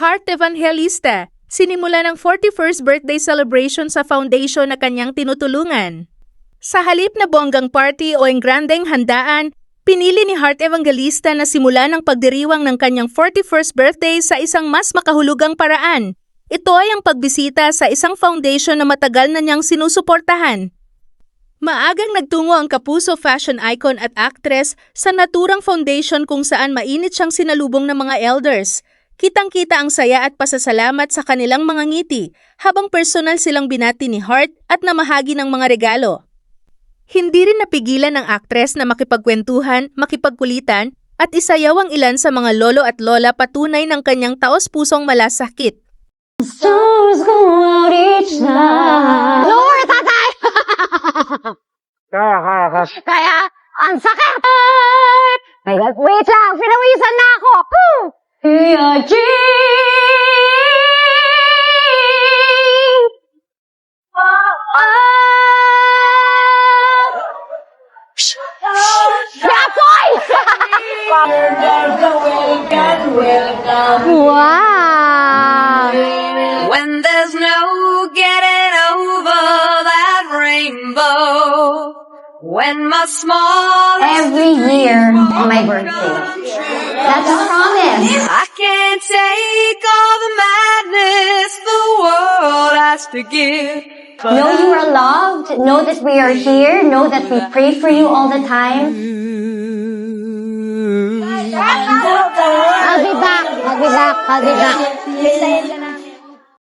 Heart Evangelista, sinimula ng 41st birthday celebration sa foundation na kanyang tinutulungan. Sa halip na bonggang party o engrandeng handaan, pinili ni Heart Evangelista na simula ng pagdiriwang ng kanyang 41st birthday sa isang mas makahulugang paraan. Ito ay ang pagbisita sa isang foundation na matagal na niyang sinusuportahan. Maagang nagtungo ang kapuso fashion icon at actress sa naturang foundation kung saan mainit siyang sinalubong ng mga elders. Kitang-kita ang saya at pasasalamat sa kanilang mga ngiti habang personal silang binati ni Heart at namahagi ng mga regalo. Hindi rin napigilan ng actress na makipagkwentuhan, makipagkulitan at isayaw ang ilan sa mga lolo at lola patunay ng kanyang taos-pusong malasakit. Stars go out each night. Lower, tatay! Kaya, ang sakit! Wait lang, pinawisan na ako! Wow! When there's no getting over that rainbow, when my small Every year on my birthday. That's a promise. I can't take all the madness the world has to give. Know you are loved. Know that we are here. Know that we pray for you all the time. I'll be back. I'll be back. I'll be back.